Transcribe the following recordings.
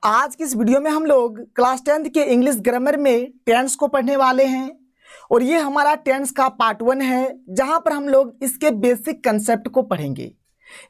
आज की इस वीडियो में हम लोग क्लास 10th के इंग्लिश ग्रामर में टेंस को पढ़ने वाले हैं और ये हमारा टेंस का पार्ट 1 है जहां पर हम लोग इसके बेसिक कंसेप्ट को पढ़ेंगे।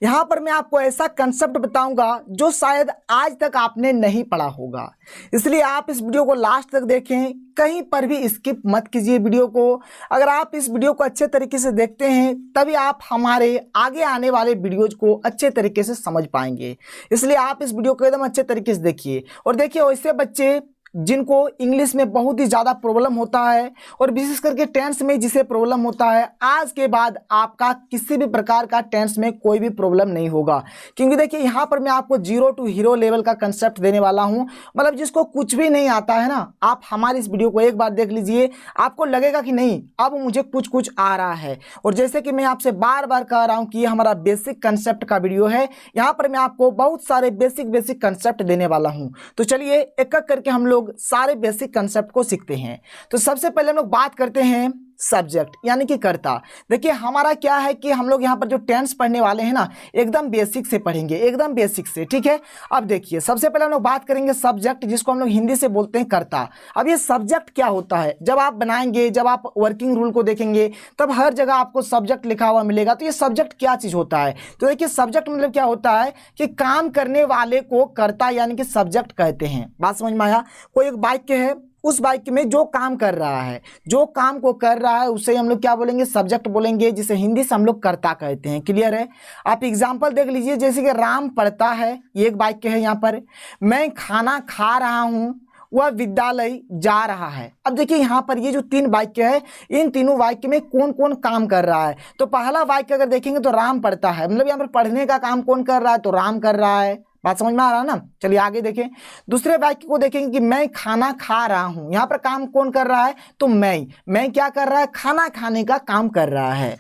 यहाँ पर मैं आपको ऐसा कंसेप्ट बताऊंगा जो शायद आज तक आपने नहीं पढ़ा होगा, इसलिए आप इस वीडियो को लास्ट तक देखें, कहीं पर भी स्किप मत कीजिए वीडियो को। अगर आप इस वीडियो को अच्छे तरीके से देखते हैं तभी आप हमारे आगे आने वाले वीडियोज को अच्छे तरीके से समझ पाएंगे, इसलिए आप इस वीडियो को एकदम अच्छे तरीके से देखिए। और देखिए वैसे बच्चे जिनको इंग्लिश में बहुत ही ज़्यादा प्रॉब्लम होता है और विशेष करके टेंस में जिसे प्रॉब्लम होता है, आज के बाद आपका किसी भी प्रकार का टेंस में कोई भी प्रॉब्लम नहीं होगा, क्योंकि देखिए यहाँ पर मैं आपको 0 to हीरो लेवल का कंसेप्ट देने वाला हूँ। मतलब जिसको कुछ भी नहीं आता है ना, आप हमारी इस वीडियो को एक बार देख लीजिए, आपको लगेगा कि नहीं अब मुझे कुछ कुछ आ रहा है। और जैसे कि मैं आपसे बार बार कह रहा हूँ कि ये हमारा बेसिक कंसेप्ट का वीडियो है, यहाँ पर मैं आपको बहुत सारे बेसिक कंसेप्ट देने वाला हूँ। तो चलिए एक एक करके हम लोग सारे बेसिक कंसेप्ट को सीखते हैं। तो सबसे पहले हम लोग बात करते हैं सब्जेक्ट यानी कि कर्ता। देखिए हमारा क्या है कि हम लोग यहाँ पर जो टेंस पढ़ने वाले हैं ना, एकदम बेसिक से पढ़ेंगे, एकदम बेसिक से, ठीक है। अब देखिए सबसे पहले हम लोग बात करेंगे सब्जेक्ट, जिसको हम लोग हिंदी से बोलते हैं कर्ता। अब ये सब्जेक्ट क्या होता है, जब आप बनाएंगे, जब आप वर्किंग रूल को देखेंगे तब हर जगह आपको सब्जेक्ट लिखा हुआ मिलेगा। तो ये सब्जेक्ट क्या चीज़ होता है, तो देखिए सब्जेक्ट मतलब क्या होता है कि काम करने वाले को कर्ता यानी कि सब्जेक्ट कहते हैं। बात समझ में आया। कोई एक वाक्य है, उस वाक्य में जो काम कर रहा है, जो काम को कर रहा है उसे हम लोग क्या बोलेंगे, सब्जेक्ट बोलेंगे, जिसे हिंदी से हम लोग कर्ता कहते हैं। क्लियर है। आप एग्जांपल देख लीजिए, जैसे कि राम पढ़ता है, ये एक वाक्य है यहाँ पर। मैं खाना खा रहा हूँ, वह विद्यालय जा रहा है। अब देखिए यहाँ पर ये जो 3 वाक्य है, इन तीनों वाक्य में कौन कौन काम कर रहा है। तो पहला वाक्य अगर देखेंगे तो राम पढ़ता है, मतलब यहाँ पर पढ़ने का काम कौन कर रहा है, तो राम कर रहा है। बात समझ में आ रहा है ना। चलिए आगे देखें, दूसरे वाक्य को देखेंगे कि मैं खाना खा रहा हूं, यहां पर काम कौन कर रहा है, तो मैं क्या कर रहा है, खाना खाने का काम कर रहा है।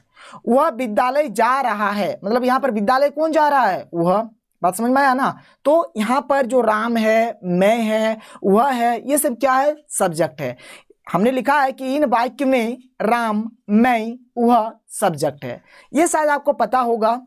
वह विद्यालय जा रहा है, मतलब यहां पर विद्यालय कौन जा रहा है, वह। बात समझ में आया ना। तो यहां पर जो राम है, मैं है, वह है, ये सब क्या है, सब्जेक्ट है। हमने लिखा है कि इन वाक्य में राम, मैं, वह सब्जेक्ट है। ये शायद आपको पता होगा।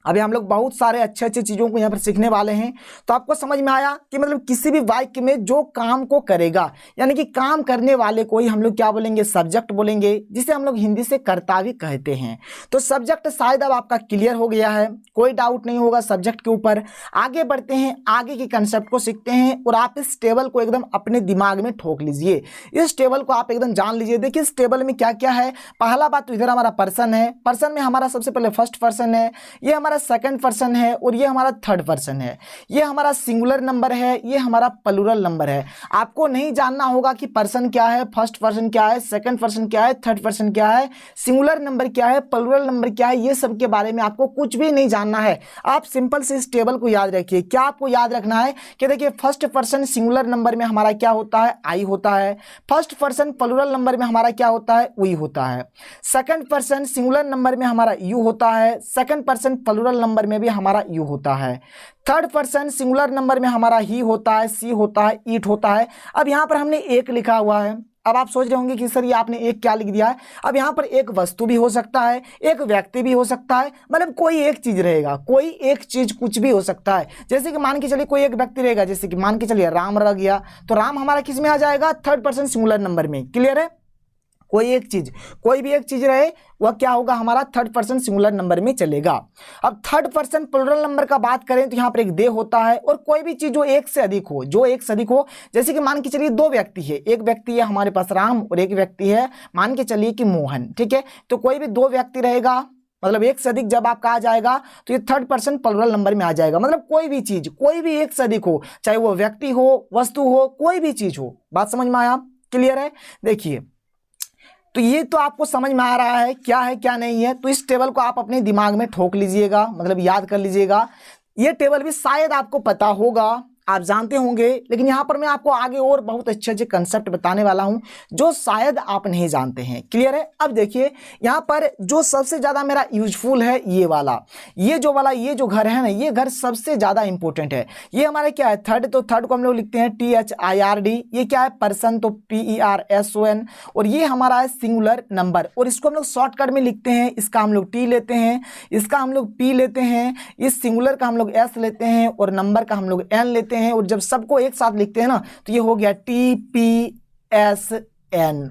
अभी हम लोग बहुत सारे अच्छे चीज़ों को यहाँ पर सीखने वाले हैं। तो आपको समझ में आया कि मतलब किसी भी वाक्य में जो काम को करेगा, यानी कि काम करने वाले को ही हम लोग क्या बोलेंगे, सब्जेक्ट बोलेंगे, जिसे हम लोग हिंदी से कर्ता भी कहते हैं। तो सब्जेक्ट शायद अब आपका क्लियर हो गया है, कोई डाउट नहीं होगा सब्जेक्ट के ऊपर। आगे बढ़ते हैं, आगे के कंसेप्ट को सीखते हैं और आप इस टेबल को एकदम अपने दिमाग में ठोक लीजिए, इस टेबल को आप एकदम जान लीजिए। देखिए इस टेबल में क्या क्या है। पहला बात तो इधर हमारा पर्सन है, पर्सन में हमारा सबसे पहले फर्स्ट पर्सन है, ये हमारा सेकंड पर्सन है और ये हमारा थर्ड पर्सन है। ये हमारा सिंगुलर नंबर है, ये हमारा प्लूरल नंबर है। आपको नहीं जानना होगा कि पर्सन क्या है, फर्स्ट पर्सन क्या है, सेकंड पर्सन क्या है, थर्ड पर्सन क्या है, सिंगुलर नंबर क्या है, प्लूरल नंबर क्या है, ये सब के बारे में आपको कुछ भी नहीं जानना है। आप सिंपल से इस टेबल को याद रखिए। क्या आपको याद रखना है कि देखिए फर्स्ट पर्सन सिंगुलर नंबर में हमारा क्या होता है, आई होता है। फर्स्ट पर्सन प्लूरल नंबर में हमारा क्या होता है, वी होता है। सेकंड पर्सन सिंगुलर नंबर में हमारा यू होता है, सेकंड पर्सन प्लूरल नंबर में भी हमारा यू होता है। थर्ड पर्सन सिंगुलर नंबर में हमारा ही होता है, सी होता है, ईट होता है। अब यहाँ पर हमने एक लिखा हुआ है। अब आप सोच रहे होंगे कि सर ये आपने एक क्या लिख दिया है। अब यहाँ पर एक वस्तु भी हो सकता है, एक व्यक्ति भी हो सकता है, मतलब कोई एक चीज रहेगा, कोई एक चीज कुछ भी हो सकता है। जैसे कि मान के चलिए कोई एक व्यक्ति रहेगा, जैसे कि मान के चलिए राम रह गया, तो राम हमारा किस में आ जाएगा, थर्ड पर्सन सिंगुलर नंबर में। क्लियर है। कोई एक चीज, कोई भी एक चीज रहे, वह क्या होगा, हमारा थर्ड पर्सन सिंगुलर नंबर में चलेगा। अब थर्ड पर्सन प्लूरल नंबर का बात करें तो यहाँ पर एक दे होता है, और कोई भी चीज जो एक से अधिक हो, जो एक से अधिक हो, जैसे कि मान के चलिए 2 व्यक्ति है, एक व्यक्ति है हमारे पास राम और एक व्यक्ति है मान के चलिए कि मोहन, ठीक है। तो कोई भी 2 व्यक्ति रहेगा, मतलब एक से अधिक जब आपका आ जाएगा तो ये थर्ड पर्सन प्लूरल नंबर में आ जाएगा। मतलब कोई भी चीज, कोई भी एक से अधिक हो, चाहे वो व्यक्ति हो, वस्तु हो, कोई भी चीज हो। बात समझ में आया, क्लियर है। देखिए तो ये तो आपको समझ में आ रहा है क्या है क्या नहीं है। तो इस टेबल को आप अपने दिमाग में ठोक लीजिएगा, मतलब याद कर लीजिएगा। ये टेबल भी शायद आपको पता होगा, आप जानते होंगे, लेकिन यहाँ पर मैं आपको आगे और बहुत अच्छे अच्छे कंसेप्ट बताने वाला हूँ जो शायद आप नहीं जानते हैं। क्लियर है। अब देखिए यहाँ पर जो सबसे ज़्यादा मेरा यूजफुल है ये वाला, ये जो घर है ना, ये घर सबसे ज़्यादा इंपॉर्टेंट है। ये हमारा क्या है, थर्ड, तो थर्ड को हम लोग लिखते हैं THIRD। ये क्या है, पर्सन, तो PERSON। और ये हमारा है सिंगुलर नंबर, और इसको हम लोग शॉर्टकट में लिखते हैं। इसका हम लोग T लेते हैं, इसका हम लोग P लेते हैं, इस सिंगुलर का हम लोग S लेते हैं और नंबर का हम लोग N लेते लेते हैं और जब सबको एक साथ लिखते हैं ना तो ये हो गया TPSN।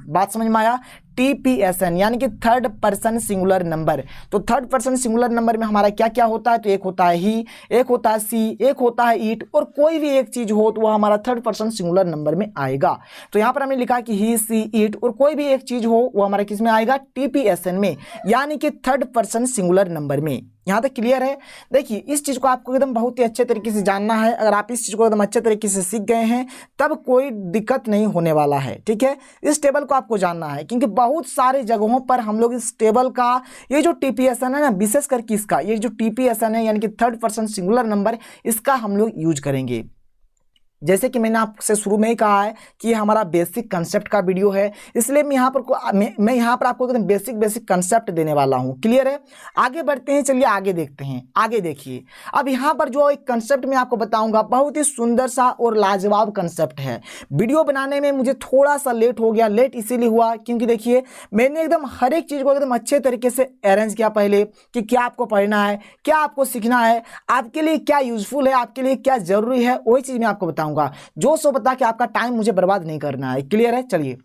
बात समझ में आया? TPSN यानी कि थर्ड पर्सन सिंगुलर नंबर। तो थर्ड पर्सन सिंगुलर नंबर में हमारा क्या क्या होता है? तो एक होता है ही, एक होता है सी, एक होता है ईट, और कोई भी एक चीज हो तो वह हमारा थर्ड पर्सन सिंगुलर नंबर में आएगा। तो यहां पर हमने लिखा कि ही, सी, ईट, और कोई भी एक चीज हो वो हमारा किस में आएगा? TPSN में, यानी कि थर्ड पर्सन सिंगुलर नंबर में। यहां तक क्लियर है? देखिए इस चीज को आपको एकदम बहुत ही अच्छे तरीके से जानना है। अगर आप इस चीज को एकदम अच्छे तरीके से सीख गए हैं तब कोई दिक्कत नहीं होने वाला है। ठीक है, इस टेबल को आपको जानना है क्योंकि बहुत सारे जगहों पर हम लोग इस टेबल का ये जो TPSN है ना, विशेष कर किसका, ये जो TPSN है यानी कि थर्ड पर्सन सिंगुलर नंबर, इसका हम लोग यूज करेंगे। जैसे कि मैंने आपसे शुरू में ही कहा है कि ये हमारा बेसिक कंसेप्ट का वीडियो है, इसलिए मैं यहाँ पर आपको एकदम बेसिक कंसेप्ट देने वाला हूँ। क्लियर है? आगे बढ़ते हैं, चलिए आगे देखते हैं। आगे देखिए, अब यहाँ पर जो एक कंसेप्ट मैं आपको बताऊंगा बहुत ही सुंदर सा और लाजवाब कंसेप्ट है। वीडियो बनाने में मुझे थोड़ा सा लेट हो गया। लेट इसीलिए हुआ क्योंकि देखिए मैंने एकदम हर एक चीज़ को एकदम अच्छे तरीके से अरेंज किया पहले कि क्या आपको पढ़ना है, क्या आपको सीखना है, आपके लिए क्या यूजफुल है, आपके लिए क्या जरूरी है, वही चीज़ मैं आपको बताऊंगा। जो सो बता के आपका टाइम मुझे बर्बाद नहीं करना है। क्लियर है? चलिए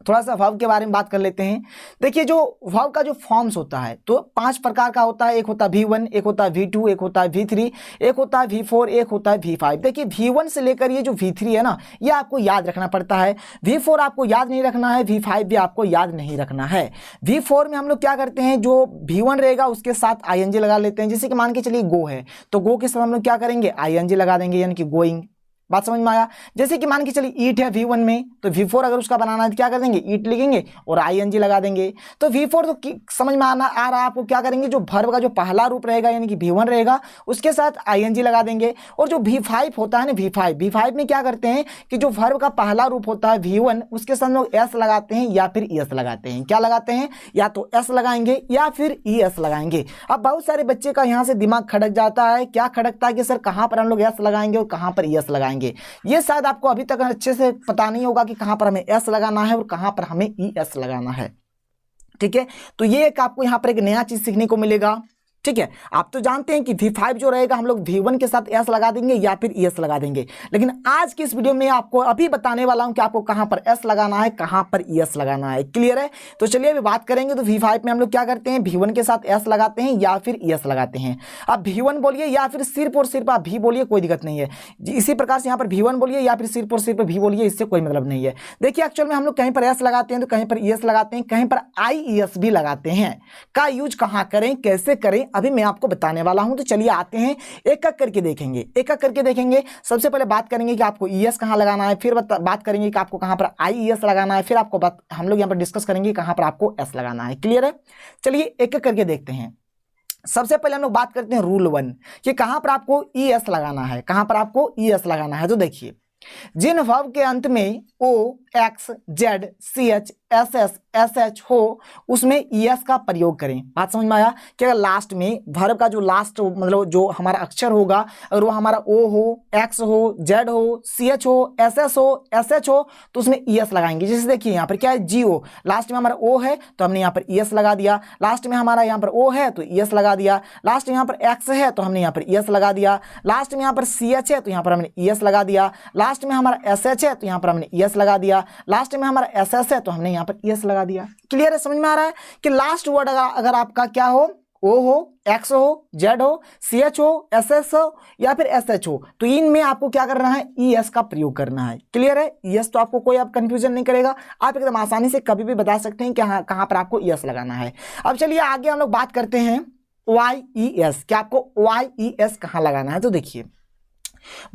थोड़ा सा वर्ब के बारे में बात कर लेते हैं। देखिए जो वर्ब का जो फॉर्म्स होता है तो 5 प्रकार का होता है। एक होता है V1, एक होता है V2, एक होता है V3, एक होता है V4, एक होता है V5। देखिए V1 से लेकर ये जो V3 है ना, ये आपको याद रखना पड़ता है। V4 आपको याद नहीं रखना है, V5 भी आपको याद नहीं रखना है। V4 में हम लोग क्या करते हैं, जो V1 रहेगा उसके साथ ING लगा लेते हैं। जैसे कि मान के चलिए गो है तो गो के साथ हम लोग क्या करेंगे, ING लगा देंगे, यानी कि गोइंग। बात समझ में आया? जैसे कि मान के चलिए ईट है V1 में तो V4 अगर उसका बनाना है तो क्या कर देंगे, ईट लिखेंगे और ING लगा देंगे। तो V4 तो समझ में आ रहा है आपको, क्या करेंगे, जो वर्ब का जो पहला रूप रहेगा यानी कि V1 रहेगा उसके साथ ING लगा देंगे। और जो V5 होता है ना, V5 में क्या करते हैं कि जो वर्ब का पहला रूप होता है V1 उसके साथ लोग S लगाते हैं या फिर ES लगाते हैं। क्या लगाते हैं, या तो S लगाएंगे या फिर ES लगाएंगे। अब बहुत सारे बच्चे का यहाँ से दिमाग खड़क जाता है। क्या खड़कता है कि सर कहाँ पर हम लोग S लगाएंगे और कहाँ पर ES लगाएंगे। ये शायद आपको अभी तक अच्छे से पता नहीं होगा कि कहां पर हमें S लगाना है और कहां पर हमें ES लगाना है। ठीक है, तो ये एक आपको यहां पर एक नया चीज सीखने को मिलेगा। ठीक है, आप तो जानते हैं कि V5 जो रहेगा हम लोग V1 के साथ S लगा देंगे या फिर ES लगा देंगे, लेकिन आज की इस वीडियो में आपको अभी बताने वाला हूं कि आपको कहां पर S लगाना है, कहां पर ES लगाना है। क्लियर है? तो चलिए अभी बात करेंगे। तो V5 में हम लोग क्या करते हैं, V1 के साथ S लगाते हैं या फिर ES लगाते हैं। अब V1 बोलिए या फिर सिर्फ और सिर्फ आप V बोलिए, कोई दिक्कत नहीं है। इसी प्रकार से यहाँ पर V1 बोलिए या फिर सिर्फ और सिर्फ V बोलिए, इससे कोई मतलब नहीं है। देखिए एक्चुअल में हम लोग कहीं पर S लगाते हैं तो कहीं पर ES लगाते हैं, कहीं पर IES भी लगाते हैं। का यूज कहाँ करें, कैसे करें, अभी मैं आपको बताने वाला हूं। तो चलिए आते हैं, एक एक करके देखेंगे। सबसे पहले बात करेंगे कि आपको ES कहां लगाना है, फिर बात करेंगे कि आपको कहां पर IES लगाना है, फिर आपको हम लोग यहां पर डिस्कस करेंगे कहां पर आपको S लगाना है। क्लियर है? चलिए एक एक करके देखते हैं। सबसे पहले हम लोग बात करते हैं रूल 1 कि कहां पर आपको ES लगाना है, कहां पर आपको ES लगाना है। तो देखिए जिन वर्ब के अंत में O, X, Z, CH, SS, SH हो उसमें ES का प्रयोग करें। बात समझ में आया? कि अगर लास्ट में वर्ब का जो लास्ट मतलब जो हमारा अक्षर होगा अगर वो हमारा O हो, X हो, Z हो, CH हो, SS हो, SH हो तो उसमें ES लगाएंगे। जैसे देखिए यहाँ पर क्या है, GO, लास्ट में हमारा O है तो हमने यहाँ पर ES लगा दिया, लास्ट में हमारा यहाँ पर O है तो ES लगा दिया, लास्ट में यहाँ पर X है तो हमने यहाँ पर ES लगा दिया, लास्ट में यहाँ पर CH है तो यहाँ पर हमने ES लगा दिया, लास्ट में हमारा SH है तो यहाँ पर हमने ES लगा दिया, लास्ट में हमारा SS है तो हमने यहाँ पर ES लगा दिया। क्लियर है? समझ में आ रहा है कि लास्ट वर्ड अगर आपका क्या हो, O हो, X हो, Z हो, CH हो, SS हो या फिर SH हो तो इनमें आपको क्या करना है, ES का प्रयोग करना है। क्लियर है? ES तो आपको कोई अब कंफ्यूजन नहीं करेगा, आप एकदम आसानी से कभी भी बता सकते हैं कि हाँ कहाँ पर आपको ES लगाना है। अब चलिए आगे हम लोग बात करते हैं YES, क्या आपको YES कहाँ लगाना है। तो देखिए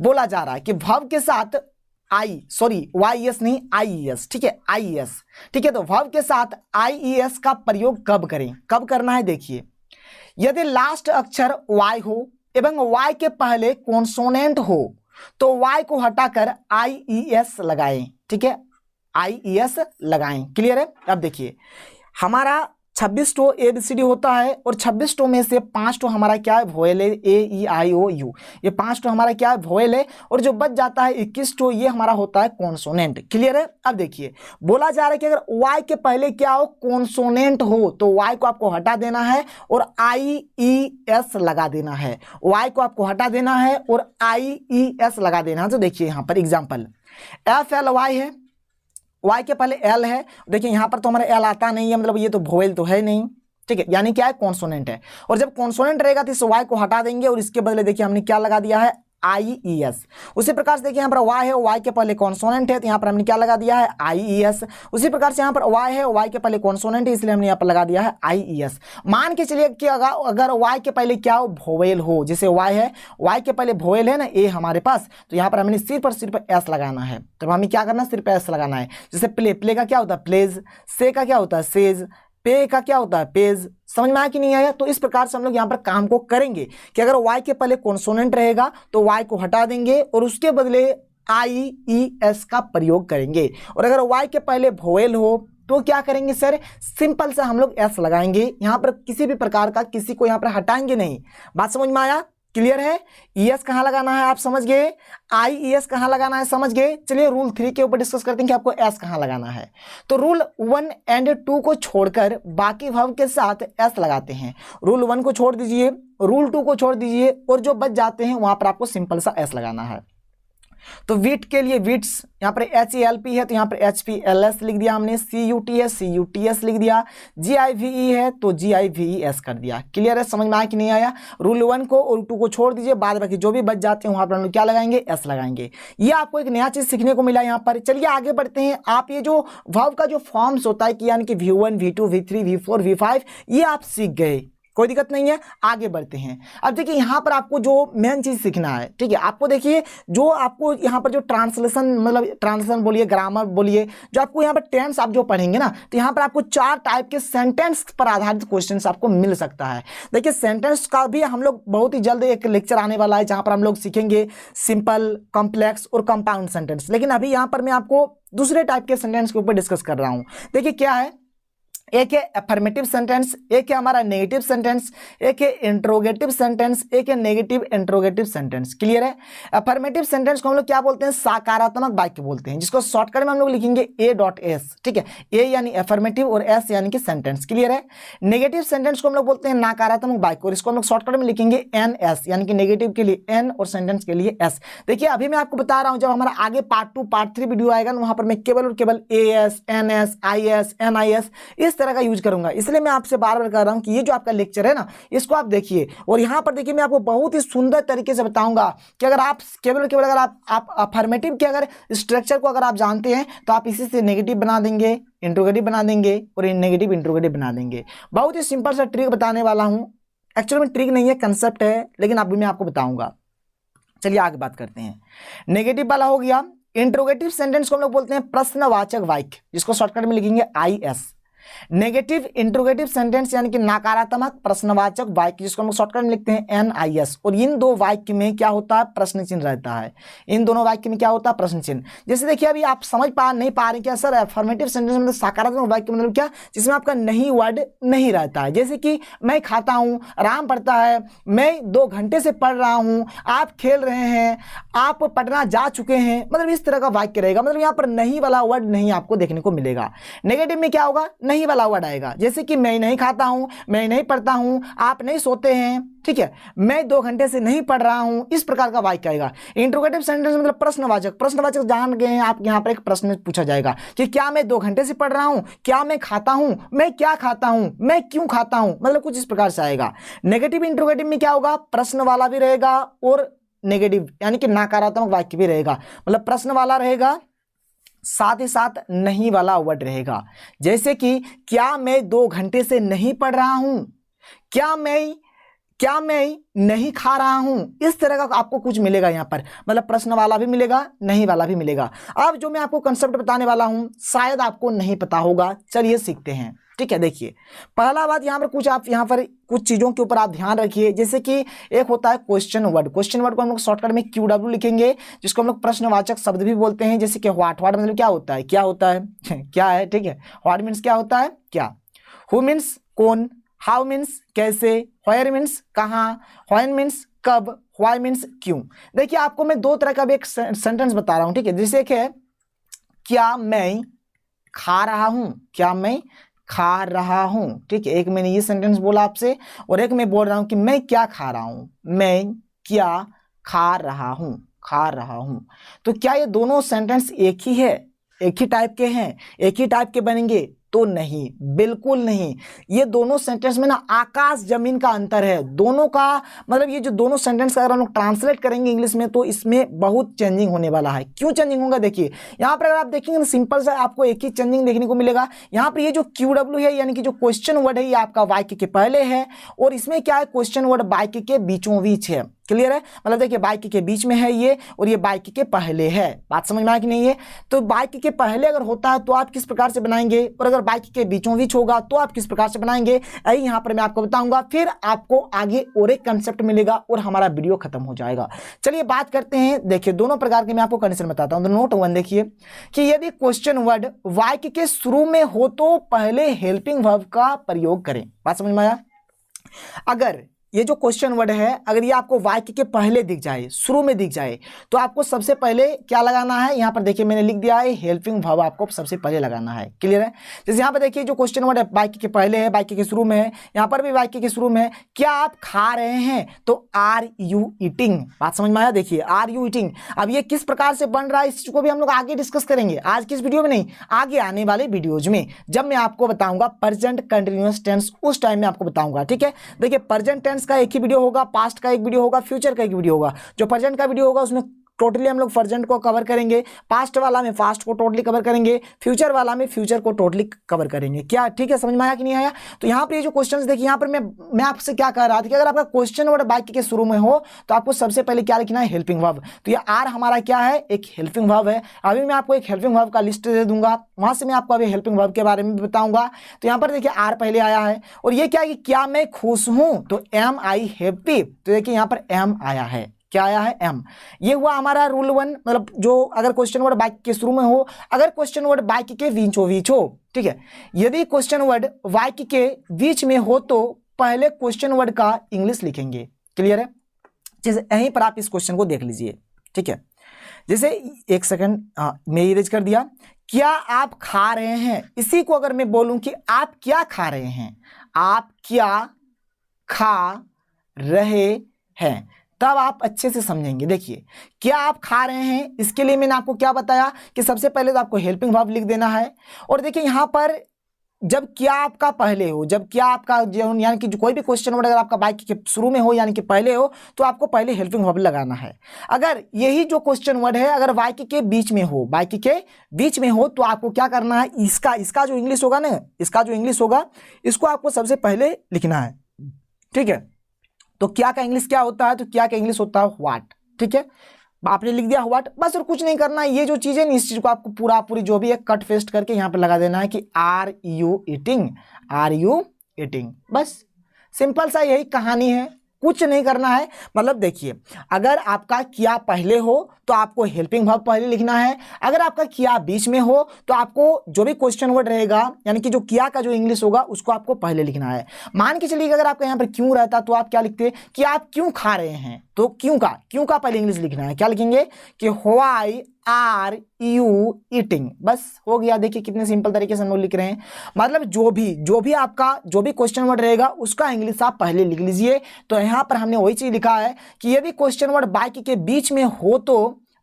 बोला जा रहा है कि वर्ब के साथ YES नहीं IES, ठीक है, IES, ठीक है। तो वर्ब के साथ IES का प्रयोग कब करें, कब करना है? देखिए यदि लास्ट अक्षर Y हो एवं Y के पहले कॉन्सोनेंट हो तो Y को हटाकर IES लगाएं। ठीक है, IES लगाएं। क्लियर है? अब देखिए हमारा 26 टो ABCD होता है और 26 टो में से 5 टो हमारा क्या है, वोवेल है, A E I O U। ये 5 टो हमारा क्या है, वोवेल है, और जो बच जाता है 21 टो ये हमारा होता है कॉन्सोनेंट। क्लियर है। अब देखिए बोला जा रहा है कि अगर Y के पहले क्या हो, कॉन्सोनेंट हो, तो Y को आपको हटा देना है और IES लगा देना है। Y को आपको हटा देना है और IES लगा देना है। तो देखिए यहाँ पर एग्जाम्पल FLY है, Y के पहले L है, देखिए यहाँ पर तो हमारा L आता नहीं है, मतलब ये तो वोवेल तो है नहीं, ठीक है, यानी क्या है, कॉन्सोनेंट है। और जब कॉन्सोनेंट रहेगा तो इस Y को हटा देंगे और इसके बदले देखिए हमने क्या लगा दिया है, IES। उसी प्रकार से देखिए यहाँ पर Y है, Y के पहले कॉन्सोनेंट है, तो यहाँ पर हमने क्या लगा दिया है, IES। उसी प्रकार से यहाँ पर Y है, Y के पहले कॉन्सोनेंट है, इसलिए हमने यहाँ पर लगा दिया है IES। मान के चलिए कि अगर Y के पहले क्या हो, वोवेल हो, जैसे Y है, Y के पहले वोवेल है ना, A हमारे पास, तो यहाँ पर हमने सिर्फ S लगाना है। तो हमें क्या करना है, सिर्फ S लगाना है। जैसे प्ले का क्या होता है, प्लेज, से का क्या होता है, सेज, पे का क्या होता है, पेज। समझ में आया कि नहीं आया। तो इस प्रकार से हम लोग यहाँ पर काम को करेंगे कि अगर Y के पहले कॉन्सोनेंट रहेगा तो Y को हटा देंगे और उसके बदले IES का प्रयोग करेंगे, और अगर Y के पहले वोवेल हो तो क्या करेंगे सर, सिंपल से हम लोग S लगाएंगे। यहाँ पर किसी भी प्रकार का किसी को यहाँ पर हटाएंगे नहीं। बात समझ में आया, क्लियर है। ES कहाँ लगाना है आप समझ गए, IES कहाँ लगाना है समझ गए। चलिए रूल 3 के ऊपर डिस्कस करते हैं कि आपको S कहाँ लगाना है। तो रूल 1 एंड 2 को छोड़कर बाकी वर्ब के साथ S लगाते हैं। रूल 1 को छोड़ दीजिए, रूल 2 को छोड़ दीजिए, और जो बच जाते हैं वहां पर आपको सिंपल सा S लगाना है। तो वीट के लिए वीट्स, यहाँ पर HELP है तो यहाँ पर HPLS लिख दिया हमने, CUT है CUTS लिख दिया, GIVE है तो GIVES कर दिया। क्लियर है, समझ में आया कि नहीं आया। रूल 1 को और 2 को छोड़ दीजिए, बाद बाकी जो भी बच जाते हैं वहां पर हम लोग क्या लगाएंगे, S लगाएंगे। ये आपको एक नया चीज सीखने को मिला यहाँ पर। चलिए आगे बढ़ते हैं। आप ये जो वर्ब का जो फॉर्म्स होता है कि यानी कि V1 V2 V3 V4 V5 ये आप सीख गए, कोई दिक्कत नहीं है। आगे बढ़ते हैं। अब देखिए यहाँ पर आपको जो मेन चीज सीखना है, ठीक है, आपको देखिए जो आपको यहाँ पर जो ट्रांसलेशन, मतलब ट्रांसलेशन बोलिए, ग्रामर बोलिए, जो आपको यहाँ पर टेंस आप जो पढ़ेंगे ना, तो यहाँ पर आपको 4 टाइप के सेंटेंस पर आधारित क्वेश्चंस आपको मिल सकता है। देखिए सेंटेंस का भी हम लोग बहुत ही जल्द एक लेक्चर आने वाला है जहाँ पर हम लोग सीखेंगे सिंपल, कॉम्प्लेक्स और कंपाउंड सेंटेंस। लेकिन अभी यहाँ पर मैं आपको दूसरे टाइप के सेंटेंस के ऊपर डिस्कस कर रहा हूँ। देखिए क्या है, एक है अफर्मेटिव सेंटेंस, एक है हमारा नेगेटिव सेंटेंस, एक है इंट्रोगेटिव सेंटेंस, एक है नेगेटिव इंट्रोगेटिव सेंटेंस। क्लियर है। अफर्मेटिव सेंटेंस को हम लोग क्या बोलते हैं, सकारात्मक वाक्य बोलते हैं, जिसको शॉर्टकट में हम लोग लिखेंगे A.S। ठीक है, A यानी अफर्मेटिव और S यानी कि सेंटेंस। क्लियर है। नेगेटिव सेंटेंस को हम लोग बोलते हैं नकारात्मक वाक्य, और इसको हम लोग शॉर्टकट में लिखेंगे NS, यानी कि नेगेटिव के लिए N और सेंटेंस के लिए S। देखिए अभी मैं आपको बता रहा हूं, जब हमारा आगे पार्ट 2 पार्ट 3 वीडियो आएगा ना, वहां पर मैं केवल और केवल AS NS IS NIS इस तरह का यूज करूंगा। इसलिए मैं आपसे बार बार कह रहा हूं कि ये जो आपका लेक्चर है ना, इसको आप देखिए, और यहां पर देखिए मैं आपको बहुत ही सुंदर तरीके से बताऊंगा कि अगर आप केवल और केवल अगर आप अफर्मेटिव के अगर स्ट्रक्चर को अगर आप जानते हैं तो आप इसी से नेगेटिव बना देंगे, इंट्रोगेटिव बना देंगे और नेगेटिव इंट्रोगेटिव बना देंगे। बहुत ही सिंपल सा ट्रिक बताने वाला हूं। एक्चुअली में ट्रिक नहीं है, कंसेप्ट है, लेकिन अभी मैं आपको बताऊंगा। चलिए आगे बात करते हैं। नेगेटिव वाला हो गया। इंट्रोगेटिव सेंटेंस को हम लोग बोलते हैं प्रश्नवाचक वाक्य, जिसको शॉर्टकट में लिखेंगे IS। नेगेटिव इंट्रोगेटिव सेंटेंस यानी कि नकारात्मक प्रश्नवाचक वाक्य, जिसको हम शॉर्टकट में लिखते हैं NIS। और इन दो वाक्य में क्या होता है, प्रश्न चिन्ह रहता है। इन दोनों वाक्य में क्या होता है, प्रश्न चिन्ह। जैसे देखिए अभी आप समझ नहीं पा रहे क्या सर, अफर्मेटिव सेंटेंस मतलब सकारात्मक वाक्य मतलब क्या, जिसमें आपका नहीं वर्ड नहीं रहता है। जैसे कि मैं खाता हूं, राम पढ़ता है, मैं 2 घंटे से पढ़ रहा हूं, आप खेल रहे हैं, आप पटना जा चुके हैं, मतलब इस तरह का वाक्य रहेगा। मतलब यहाँ पर नहीं वाला वर्ड नहीं आपको देखने को मिलेगा। नेगेटिव में क्या होगा, नहीं वाला वर्ड आएगा। जैसे कि मैं नहीं खाता हूं, मैं नहीं पढ़ता हूं, आप नहीं सोते हैं, ठीक है, मैं 2 घंटे से नहीं पढ़ रहा हूं, इस प्रकार का वाक्य आएगा। इंट्रोगेटिव सेंटेंस मतलब प्रश्नवाचक। प्रश्नवाचक जान गए हैं आप, यहां पर एक प्रश्न पूछा जाएगा कि क्या मैं 2 घंटे से पढ़ रहा हूं, क्या मैं खाता हूं, मैं क्या खाता हूं, मैं क्यों खाता हूं, मतलब कुछ इस प्रकार से आएगा। नेगेटिव इंट्रोगेटिव में क्या होगा, प्रश्न वाला भी रहेगा और नेगेटिव यानी कि नकारात्मक वाक्य भी रहेगा। मतलब प्रश्न वाला रहेगा, साथ ही साथ नहीं वाला वर्ड रहेगा। जैसे कि क्या मैं 2 घंटे से नहीं पढ़ रहा हूं, क्या मैं नहीं खा रहा हूं, इस तरह का आपको कुछ मिलेगा यहाँ पर। मतलब प्रश्न वाला भी मिलेगा, नहीं वाला भी मिलेगा। अब जो मैं आपको कंसेप्ट बताने वाला हूं शायद आपको नहीं पता होगा, चलिए सीखते हैं। ठीक है, देखिए पहला बात यहाँ पर कुछ चीजों के ऊपर आप ध्यान रखिए। जैसे कि एक होता है क्वेश्चन वर्ड। क्वेश्चन वर्ड को हम लोग शॉर्टकट में QW लिखेंगे, जिसको हम लोग प्रश्नवाचक शब्द भी बोलते हैं। जैसे कि व्हाट मतलब क्या होता है, क्या होता है क्या है, ठीक है। व्हाट मीन्स क्या होता है, क्या। हु मीन्स कौन, हाउ मीन्स कैसे, व्हेयर मीन्स कहाँ, व्हेन मीन्स कब, व्हाई मीन्स क्यों। देखिए आपको मैं दो तरह का भी एक सेंटेंस बता रहा हूं, ठीक है। जैसे एक है क्या मैं खा रहा हूं, क्या मैं खा रहा हूं, ठीक है। एक मैंने ये सेंटेंस बोला आपसे, और एक मैं बोल रहा हूं कि मैं क्या खा रहा हूं, मैं क्या खा रहा हूं, खा रहा हूं। तो क्या ये दोनों सेंटेंस एक ही है, एक ही टाइप के हैं, एक ही टाइप के बनेंगे? तो नहीं, बिल्कुल नहीं। ये दोनों सेंटेंस में ना आकाश जमीन का अंतर है। दोनों का मतलब ये जो दोनों सेंटेंस अगर हम लोग ट्रांसलेट करेंगे इंग्लिश में तो इसमें बहुत चेंजिंग होने वाला है। क्यों चेंजिंग होगा? देखिए यहाँ पर अगर आप देखेंगे सिंपल सा आपको एक ही चेंजिंग देखने को मिलेगा। यहाँ पर ये जो QW है यानी कि जो क्वेश्चन वर्ड है ये आपका वाक्य के पहले है, और इसमें क्या है क्वेश्चन वर्ड वाक्य के बीचों बीच है। क्लियर है? मतलब देखिए वाक्य के बीच में है ये, और ये वाक्य के पहले है। बात समझ में आया कि नहीं है? तो वाक्य के पहले अगर होता है तो आप किस प्रकार से बनाएंगे, और अगर वाक्य के बीचों बीच होगा तो आप किस प्रकार से बनाएंगे, यही यहाँ पर मैं आपको बताऊंगा। फिर आपको आगे और एक कंसेप्ट मिलेगा और हमारा वीडियो खत्म हो जाएगा। चलिए बात करते हैं। देखिए दोनों प्रकार के मैं आपको कंडीशन बताता हूं। तो नोट 1 देखिए कि यदि क्वेश्चन वर्ड वाक्य के शुरू में हो तो पहले हेल्पिंग वर्ब का प्रयोग करें। बात समझ में आया? अगर ये जो क्वेश्चन वर्ड है अगर ये आपको वाक्य के पहले दिख जाए, शुरू में दिख जाए, तो आपको सबसे पहले क्या लगाना है? यहाँ पर देखिए मैंने लिख दिया है हेल्पिंग वर्ब आपको सबसे पहले लगाना है। क्लियर है? जैसे यहाँ पर देखिए जो क्वेश्चन वर्ड है वाक्य के पहले है, वाक्य के शुरू में है, यहाँ पर भी वाक्य के शुरू में है। क्या आप खा रहे हैं? तो आर यू ईटिंग। बात समझ में आया? देखिए आर यू ईटिंग। अब ये किस प्रकार से बन रहा है इस चीज को भी हम लोग आगे डिस्कस करेंगे, आज की इस वीडियो में नहीं, आगे आने वाले वीडियोज में जब मैं आपको बताऊंगा प्रेजेंट कंटिन्यूअस टेंस, उस टाइम में आपको बताऊंगा। ठीक है? देखिए प्रेजेंट टेंस का एक ही वीडियो होगा, पास्ट का एक वीडियो होगा, फ्यूचर का एक वीडियो होगा। जो प्रेजेंट का वीडियो होगा उसमें टोटली हम लोग प्रेजेंट को कवर करेंगे, पास्ट वाला में पास्ट को टोटली कवर करेंगे, फ्यूचर वाला में फ्यूचर को टोटली कवर करेंगे। क्या ठीक है? समझ में आया कि नहीं आया? तो यहाँ पर ये जो क्वेश्चंस देखिए, यहाँ पर मैं आपसे क्या कह रहा था कि अगर आपका क्वेश्चन वर्ड वाक्य के शुरू में हो तो आपको सबसे पहले क्या लिखना है? Helping verb. तो ये आर हमारा क्या है? एक हेल्पिंग वर्ब है। अभी मैं आपको एक हेल्पिंग वर्ब का लिस्ट दे दूंगा, वहां से मैं आपको अभी हेल्पिंग वर्ब के बारे में बताऊंगा। तो यहाँ पर देखिए आर पहले आया है, और ये क्या है कि क्या मैं खुश हूं? तो एम आई हैप्पी। तो देखिए यहाँ पर एम आया है। क्या आया है? एम। ये हुआ हमारा रूल 1, मतलब जो अगर क्वेश्चन वर्ड वाक्य के शुरू में हो, अगर क्वेश्चन वर्ड वाक्य के बीचों बीच हो। ठीक है? यदि क्वेश्चन वर्ड वाक्य के बीच में हो तो पहले क्वेश्चन वर्ड का इंग्लिश लिखेंगे। क्लियर है? जैसे यहीं पर आप इस क्वेश्चन को देख लीजिए। ठीक है? जैसे एक सेकंड मैं इरेज कर दिया। क्या आप खा रहे हैं? इसी को अगर मैं बोलूं कि आप क्या खा रहे हैं, आप क्या खा रहे हैं, तब आप अच्छे से समझेंगे। देखिए क्या आप खा रहे हैं, इसके लिए मैंने आपको क्या बताया कि सबसे पहले तो आपको हेल्पिंग वर्ब लिख देना है। और देखिए यहां पर जब क्या आपका पहले हो, जब क्या आपका यानी कि कोई भी क्वेश्चन वर्ड अगर आपका वाक्य के शुरू में हो यानी कि पहले हो, तो आपको पहले हेल्पिंग वर्ब लगाना है। अगर यही जो क्वेश्चन वर्ड है अगर वाक्य के बीच में हो, वाक्य के बीच में हो, तो आपको क्या करना है? इसका जो इंग्लिश होगा ना, इसका जो इंग्लिश होगा इसको आपको सबसे पहले लिखना है। ठीक है? तो क्या का इंग्लिश क्या होता है? तो क्या का इंग्लिश होता है व्हाट। ठीक है? आपने लिख दिया व्हाट, बस और कुछ नहीं करना है। ये जो चीजें इस चीज को आपको पूरी जो भी है कट पेस्ट करके यहाँ पे लगा देना है कि are you eating, are you eating. बस सिंपल सा यही कहानी है, कुछ नहीं करना है। मतलब देखिए अगर आपका क्या पहले हो तो आपको हेल्पिंग वर्ब पहले लिखना है, अगर आपका क्या बीच में हो तो आपको जो भी क्वेश्चन वर्ड रहेगा यानी कि जो क्या का जो इंग्लिश होगा उसको आपको पहले लिखना है। मान के चलिए अगर आपका यहाँ पर क्यों रहता तो आप क्या लिखते कि आप क्यों खा रहे हैं, तो क्यों का पहले इंग्लिश लिखना है। क्या लिखेंगे कि व्हाई आर यू ईटिंग। बस हो गया। देखिए कितने सिंपल तरीके से हम लोग लिख रहे हैं। मतलब जो भी आपका जो भी क्वेश्चन वर्ड रहेगा उसका इंग्लिश आप पहले लिख लीजिए। तो यहाँ पर हमने वही चीज लिखा है कि यदि क्वेश्चन वर्ड वाक्य के बीच में हो तो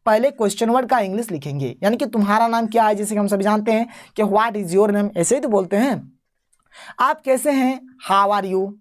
पहले क्वेश्चन वर्ड का इंग्लिश लिखेंगे। यानी कि तुम्हारा नाम क्या है, जैसे कि हम सभी जानते हैं कि व्हाट इज योर नेम, ऐसे ही तो बोलते हैं। आप कैसे हैं? How are you.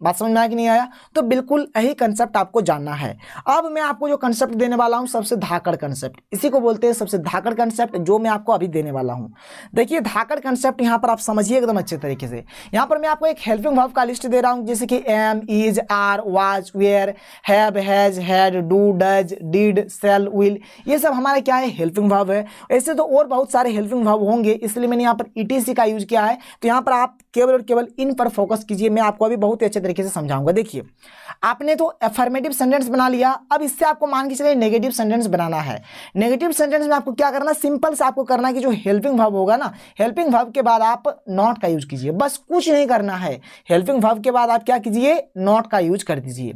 बात समझ में आया कि नहीं आया? तो बिल्कुल यही कंसेप्ट आपको जानना है। अब मैं आपको जो कंसेप्ट देने वाला हूं सबसे धाकड़ कंसेप्ट, इसी को बोलते हैं सबसे धाकड़ कंसेप्ट, जो मैं आपको अभी देने वाला हूं। देखिए धाकड़ कंसेप्ट यहां पर आप समझिए एकदम अच्छे तरीके से। यहां पर मैं आपको एक हेल्पिंग वर्ब का लिस्ट दे रहा हूं, जैसे कि am, is, are, was, were, have, has, had, do, does, did, shall, will, ये सब हमारा क्या है? हेल्पिंग वर्ब है। ऐसे तो और बहुत सारे हेल्पिंग वर्ब होंगे, इसलिए मैंने यहाँ पर ईटीसी का यूज किया है। तो यहाँ पर आप केवल और केवल इन पर फोकस कीजिए। मैं आपको अभी बहुत अच्छे तरीके से समझाऊंगा। देखिए, आपने तो अफर्मेटिव सेंटेंस बना लिया, अब इससे आपको मान के चलिए नेगेटिव सेंटेंस बनाना है। नेगेटिव सेंटेंस में आपको क्या करना, सिंपल से आपको करना है कि जो हेल्पिंग वर्ब होगा ना, हेल्पिंग वर्ब के बाद आप नॉट का यूज कीजिए, बस कुछ नहीं करना है। हेल्पिंग वर्ब के बाद आप क्या कीजिए, नॉट का यूज कर दीजिए।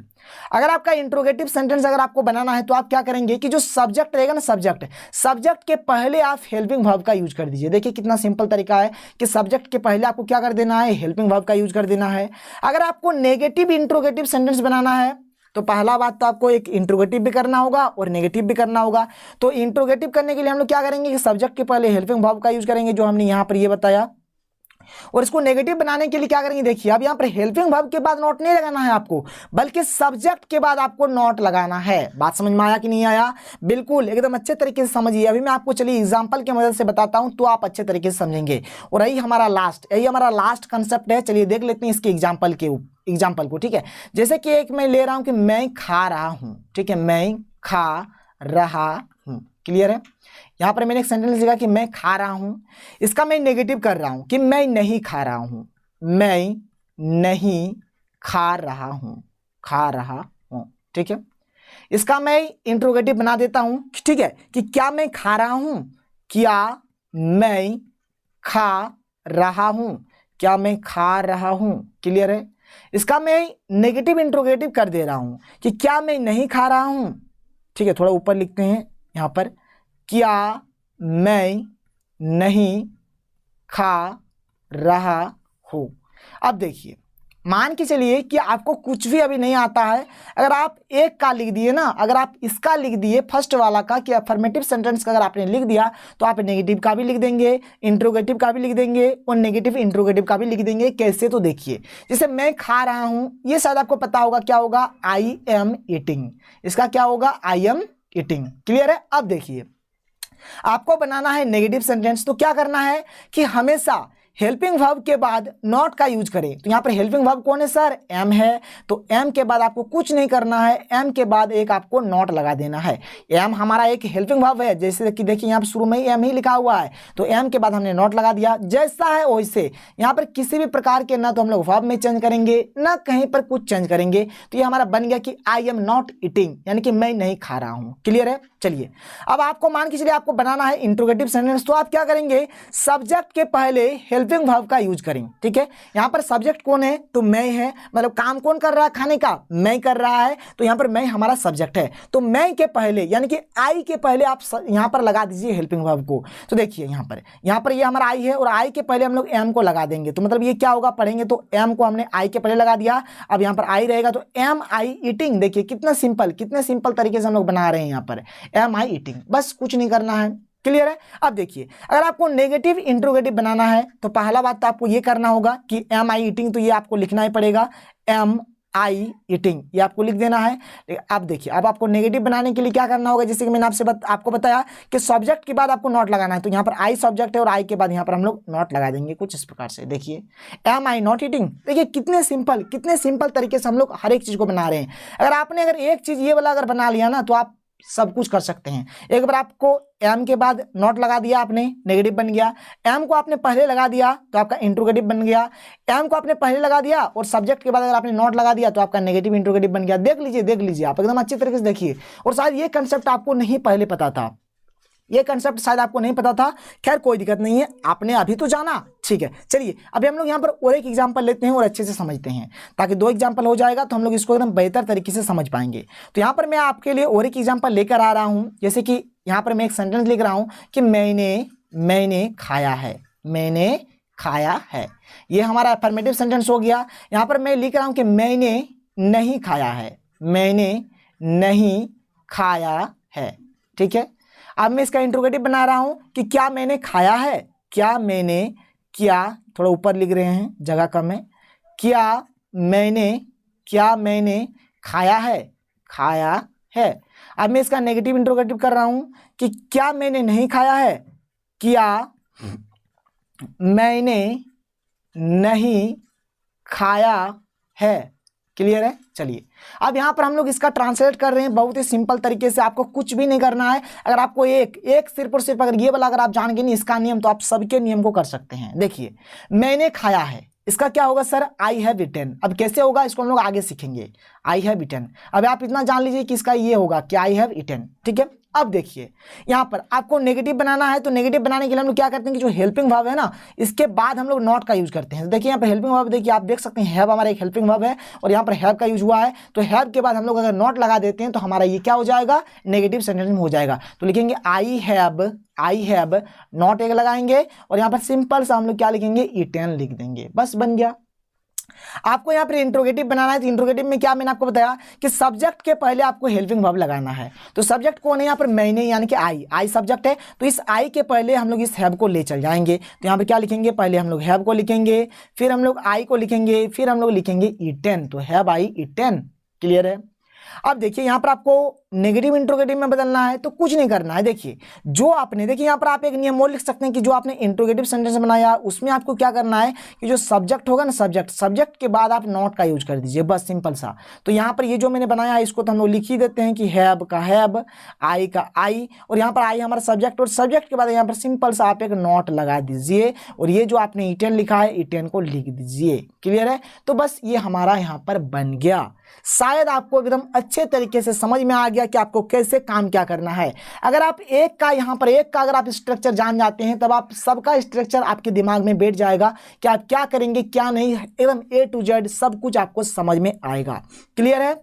अगर आपका इंट्रोगेटिव सेंटेंस अगर आपको बनाना है तो आप क्या करेंगे कि जो सब्जेक्ट रहेगा ना, सब्जेक्ट के पहले आप हेल्पिंग वर्ब का यूज कर दीजिए। देखिए कितना सिंपल तरीका है कि सब्जेक्ट के पहले आपको क्या कर देना है, हेल्पिंग वर्ब का यूज कर देना है। अगर आपको नेगेटिव इंट्रोगेटिव सेंटेंस बनाना है तो पहला बात तो आपको एक इंट्रोगेटिव भी करना होगा और नेगेटिव भी करना होगा। तो इंट्रोगेटिव करने के लिए हम लोग क्या करेंगे कि सब्जेक्ट के पहले हेल्पिंग वर्ब का यूज करेंगे, जो हमने यहाँ पर ये बताया। और इसको नेगेटिव बनाने के लिए क्या करेंगे, देखिए अब यहाँ पर हेल्पिंग वर्ब के बाद नॉट नहीं लगाना है आपको, बल्कि सब्जेक्ट के बाद आपको नॉट लगाना है। बात समझ में आया कि नहीं आया? बिल्कुल एकदम अच्छे तरीके से समझिए। अभी मैं आपको चलिए एग्जांपल की मदद से बताता हूं तो आप अच्छे तरीके से समझेंगे। और यही हमारा लास्ट कंसेप्ट है। चलिए देख लेते हैं इसके एग्जाम्पल को। ठीक है, जैसे कि एक मैं ले रहा हूं कि मैं खा रहा हूं। ठीक है, मैं खा रहा हूं, क्लियर है? यहां पर मैंने एक सेंटेंस लिखा कि मैं खा रहा हूं, इसका मैं नेगेटिव कर रहा हूं कि मैं नहीं खा रहा हूं, मैं नहीं खा रहा हूं। ठीक है, इसका मैं इंट्रोगेटिव बना देता हूं। ठीक है, कि क्या मैं खा रहा हूं, क्या मैं खा रहा हूं, क्या मैं खा रहा हूं, क्लियर है? इसका मैं नेगेटिव इंट्रोगेटिव कर दे रहा हूं कि क्या मैं नहीं खा रहा हूं। ठीक है, थोड़ा ऊपर लिखते हैं यहां पर, क्या मैं नहीं खा रहा हूं। अब देखिए, मान के चलिए कि आपको कुछ भी अभी नहीं आता है, अगर आप एक का लिख दिए ना, अगर आप इसका लिख दिए फर्स्ट वाला का कि अफर्मेटिव सेंटेंस का अगर आपने लिख दिया तो आप नेगेटिव का भी लिख देंगे, इंट्रोगेटिव का भी लिख देंगे और नेगेटिव इंट्रोगेटिव का भी लिख देंगे। कैसे? तो देखिए, जैसे मैं खा रहा हूं, ये शायद आपको पता होगा क्या होगा, आई एम ईटिंग। इसका क्या होगा, आई एम ईटिंग, क्लियर है? अब देखिए, आपको बनाना है नेगेटिव सेंटेंस, तो क्या करना है कि हमेशा हेल्पिंग वर्ब के बाद नॉट का यूज करें। तो यहां पर हेल्पिंग वर्ब कौन है सर, एम है। तो एम के बाद आपको कुछ नहीं करना है, एम के बाद एक आपको नॉट लगा देना है। एम हमारा एक हेल्पिंग वर्ब है, जैसे कि देखिए यहां पर शुरू में ही एम ही लिखा हुआ है, तो एम के बाद हमने नॉट लगा दिया। जैसा है वैसे यहां पर किसी भी प्रकार के ना तो हम लोग वर्ब में चेंज करेंगे ना कहीं पर कुछ चेंज करेंगे। तो ये हमारा बन गया कि आई एम नॉट ईटिंग, यानी कि मैं नहीं खा रहा हूं, क्लियर है? चलिए, अब आपको मान के चलिए आपको बनाना है इंट्रोगेटिव सेंटेंस, तो आप क्या करेंगे, सब्जेक्ट के पहले हेल्पिंग वर्ब का यूज करें। ठीक है, यहां पर सब्जेक्ट कौन है, तो मैं है, मतलब काम कौन कर रहा है, खाने का मैं कर रहा है, तो यहां पर मैं हमारा सब्जेक्ट है। तो मैं के पहले यानी कि आई के पहले आप यहां पर लगा दीजिए हेल्पिंग वर्ब को। तो देखिए यहां पर ये हमारा आई है और आई के पहले हम लोग एम को लगा देंगे। तो मतलब ये क्या होगा, पढ़ेंगे तो एम को हमने आई के पहले लगा दिया, अब यहां पर आई रहेगा तो एम आई ईटिंग। देखिए कितने सिंपल तरीके से हम लोग बना रहे हैं, यहां पर एम आई ईटिंग, बस कुछ नहीं करना है, क्लियर है? अब देखिए, अगर आपको नेगेटिव इंट्रोगेटिव बनाना है तो पहला बात तो आपको ये करना होगा कि एम आई ईटिंग, तो ये आपको लिखना ही पड़ेगा, एम आई ईटिंग, ये आपको लिख देना है। अब देखिए, अब आपको नेगेटिव बनाने के लिए क्या करना होगा, जैसे कि मैंने आपको बताया कि सब्जेक्ट के बाद आपको नॉट लगाना है। तो यहाँ पर आई सब्जेक्ट है और आई के बाद यहाँ पर हम लोग नॉट लगा देंगे कुछ इस प्रकार से। देखिए, एम आई नॉट ईटिंग, देखिए कितने सिंपल तरीके से हम लोग हर एक चीज को बना रहे हैं। अगर आपने एक चीज ये वाला अगर बना लिया ना तो आप सब कुछ कर सकते हैं। एक बार आपको एम के बाद नॉट लगा दिया आपने, नेगेटिव बन गया। एम को आपने पहले लगा दिया तो आपका इंट्रोगेटिव बन गया। एम को आपने पहले लगा दिया और सब्जेक्ट के बाद अगर आपने नॉट लगा दिया तो आपका नेगेटिव इंट्रोगेटिव बन गया। देख लीजिए आप एकदम अच्छी तरीके से देखिए। और शायद ये कंसेप्ट आपको नहीं पहले पता था, ये कंसेप्ट शायद आपको नहीं पता था। खैर कोई दिक्कत नहीं है, आपने अभी तो जाना, ठीक है। चलिए अभी हम लोग यहाँ पर और एक एग्जांपल लेते हैं और अच्छे से समझते हैं, ताकि 2 एग्जांपल हो जाएगा तो हम लोग इसको एकदम बेहतर तरीके से समझ पाएंगे। तो यहाँ पर मैं आपके लिए और एक एग्जांपल लेकर आ रहा हूँ। जैसे कि यहाँ पर मैं एक सेंटेंस लिख रहा हूँ कि मैंने खाया है, मैंने खाया है। ये हमारा अफर्मेटिव सेंटेंस हो गया। यहाँ पर मैं लिख रहा हूँ कि मैंने नहीं खाया है, मैंने नहीं खाया है, ठीक है। अब मैं इसका इंट्रोगेटिव बना रहा हूं कि क्या मैंने खाया है, क्या थोड़ा ऊपर लिख रहे हैं, जगह कम है। क्या मैंने खाया है। अब मैं इसका नेगेटिव इंट्रोगेटिव कर रहा हूं कि क्या मैंने नहीं खाया है, क्या मैंने नहीं खाया है। क्लियर है? चलिए अब यहां पर हम लोग इसका ट्रांसलेट कर रहे हैं बहुत ही सिंपल तरीके से। आपको कुछ भी नहीं करना है। अगर आपको एक सिर्फ और सिर्फ अगर ये वाला अगर आप जान गए नहीं इसका नियम, तो आप सबके नियम को कर सकते हैं। देखिए, मैंने खाया है, इसका क्या होगा सर, आई हैव इटन। अब कैसे होगा इसको हम लोग आगे सीखेंगे, आई हैव इटन। अब आप इतना जान लीजिए कि इसका ये होगा कि आई हैव इटन, ठीक है। अब देखिए यहाँ पर आपको नेगेटिव बनाना है, तो नेगेटिव बनाने के लिए हम लोग क्या करते हैं कि जो हेल्पिंग वर्ब है ना, इसके बाद हम लोग नॉट का यूज करते हैं। तो देखिए यहाँ पर हेल्पिंग वर्ब, देखिए आप देख सकते हैं हैव हमारा एक हेल्पिंग वर्ब है और यहाँ पर हैव का यूज हुआ है। तो हैव के बाद हम लोग अगर नॉट लगा देते हैं तो हमारा ये क्या हो जाएगा, नेगेटिव सेंटेंस में हो जाएगा। तो लिखेंगे आई हैव नॉट एक लगाएंगे और यहाँ पर सिंपल सा हम लोग क्या लिखेंगे, इटन लिख देंगे, बस बन गया। आपको यहाँ पर इंट्रोगेटिव बनाना है, तो इंट्रोगेटिव में क्या मैंने आपको बताया कि सब्जेक्ट के पहले आपको हेल्पिंग वर्ब लगाना है। तो सब्जेक्ट कौन है यहाँ पर, मैंने, यानी कि आई सब्जेक्ट है। तो इस आई के पहले हम लोग इस हैव को ले चल जाएंगे। तो यहाँ पर क्या लिखेंगे, पहले हम लोग हैव को लिखेंगे, फिर हम लोग आई को लिखेंगे, फिर हम लोग लिखेंगे ईटेन। तो हैव आई ईटेन, क्लियर है। अब देखिए यहाँ पर आपको नेगेटिव इंट्रोगेटिव में बदलना है, तो कुछ नहीं करना है। देखिए जो आपने, देखिए यहाँ पर आप एक नियम और लिख सकते हैं कि जो आपने इंट्रोगेटिव सेंटेंस बनाया उसमें आपको क्या करना है कि जो सब्जेक्ट होगा ना, सब्जेक्ट के बाद आप नॉट का यूज कर दीजिए, बस सिंपल सा। तो यहाँ पर ये जो मैंने बनाया है इसको तो हम लोग लिख ही देते हैं कि हैव का हैव, आई का आई, और यहाँ पर आई हमारा सब्जेक्ट, और सब्जेक्ट के बाद यहाँ पर सिंपल सा आप एक नॉट लगा दीजिए और ये जो आपने इटेन लिखा है इटेन को लिख दीजिए, क्लियर है। तो बस ये हमारा यहाँ पर बन गया। शायद आपको एकदम अच्छे तरीके से समझ में आ गया कि आपको कैसे काम क्या करना है। अगर आप एक का यहाँ पर एक का अगर आप स्ट्रक्चर जान जाते हैं तब आप सबका स्ट्रक्चर आपके दिमाग में बैठ जाएगा कि आप क्या करेंगे क्या नहीं, एकदम A to Z सब कुछ आपको समझ में आएगा, क्लियर है।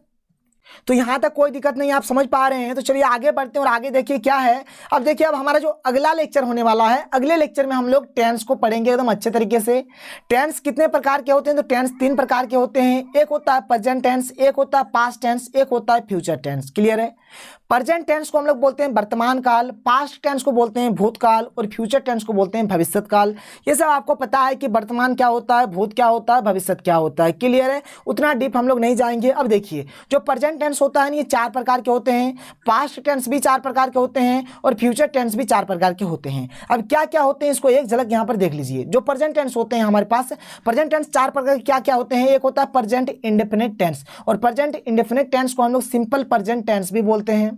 तो यहां तक कोई दिक्कत नहीं, आप समझ पा रहे हैं। तो चलिए आगे बढ़ते हैं और आगे देखिए क्या है। अब देखिए अब हमारा जो अगला लेक्चर होने वाला है, अगले लेक्चर में हम लोग टेंस को पढ़ेंगे एकदम अच्छे तरीके से। टेंस कितने प्रकार के होते हैं, तो टेंस 3 प्रकार के होते हैं। एक होता है प्रेजेंट टेंस, एक होता है पास्ट टेंस, एक होता है फ्यूचर टेंस, क्लियर है। प्रेजेंट टेंस को हम लोग बोलते हैं वर्तमान काल, पास्ट टेंस को बोलते हैं भूतकाल और फ्यूचर टेंस को बोलते हैं भविष्यत काल। ये सब आपको पता है कि वर्तमान क्या होता है, भूत क्या होता है, भविष्य क्या होता है, क्लियर है। उतना डीप हम लोग नहीं जाएंगे। अब देखिए जो प्रेजेंट टेंस होता है ये 4 प्रकार के होते हैं, पास्ट टेंस भी 4 प्रकार के होते हैं और फ्यूचर टेंस भी 4 प्रकार के होते हैं। अब क्या क्या होते हैं इसको एक झलक यहाँ पर देख लीजिए। जो प्रेजेंट टेंस होते हैं हमारे पास, प्रेजेंट टेंस 4 प्रकार के क्या क्या होते हैं। एक होता है प्रेजेंट इंडेफिनिट टेंस, और प्रेजेंट इंडेफिनिट टेंस को हम लोग सिंपल प्रेजेंट टेंस भी बोलते हैं।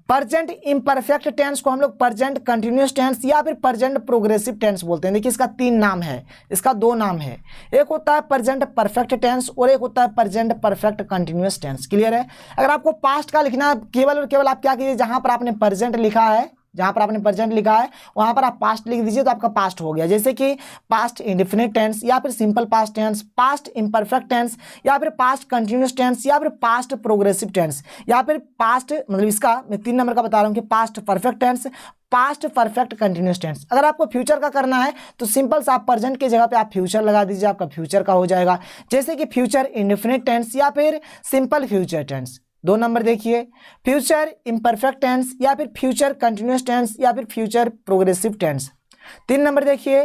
प्रेजेंट इम्परफेक्ट टेंस को हम लोग प्रेजेंट कंटिन्यूअस टेंस या फिर प्रेजेंट प्रोग्रेसिव टेंस बोलते हैं। देखिए इसका 3 नाम है, इसका 2 नाम है। एक होता है प्रेजेंट परफेक्ट टेंस और एक होता है present perfect continuous tense, clear है। अगर आपको पास्ट का लिखना है केवल और केवल आप क्या कीजिए, जहां पर आपने प्रेजेंट लिखा है, जहां पर आपने प्रेजेंट लिखा है वहां पर आप पास्ट लिख दीजिए तो आपका पास्ट हो गया। जैसे कि पास्ट इंडेफिनिट टेंस या फिर simple past tense, past imperfect tense या फिर पास्ट कंटिन्यूअस टेंस या फिर पास्ट प्रोग्रेसिव टेंस या फिर पास्ट, मतलब इसका मैं 3 नंबर का बता रहा हूं कि past perfect tense, past perfect continuous tense. अगर आपको फ्यूचर का करना है तो सिंपल सा आप प्रेजेंट की जगह पे आप फ्यूचर लगा दीजिए, आपका फ्यूचर का हो जाएगा। जैसे कि फ्यूचर इंडेफिनिट टेंस या फिर सिंपल फ्यूचर टेंस। 2 नंबर देखिए, फ्यूचर इम्परफेक्ट टेंस या फिर फ्यूचर कंटिन्यूअस टेंस या फिर फ्यूचर प्रोग्रेसिव टेंस। 3 नंबर देखिए,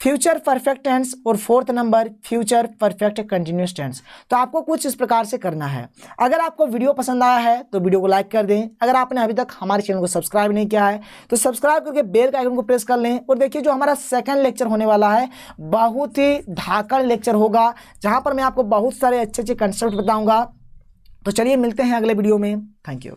फ्यूचर परफेक्ट टेंस और 4th number future perfect continuous tense. तो आपको कुछ इस प्रकार से करना है। अगर आपको वीडियो पसंद आया है तो वीडियो को लाइक कर दें। अगर आपने अभी तक हमारे चैनल को सब्सक्राइब नहीं किया है तो सब्सक्राइब करके बेल का आइकन को प्रेस कर लें। और देखिए जो हमारा सेकंड लेक्चर होने वाला है बहुत ही धाकड़ लेक्चर होगा, जहां पर मैं आपको बहुत सारे अच्छे अच्छे कंसेप्ट बताऊंगा। तो चलिए मिलते हैं अगले वीडियो में। Thank you.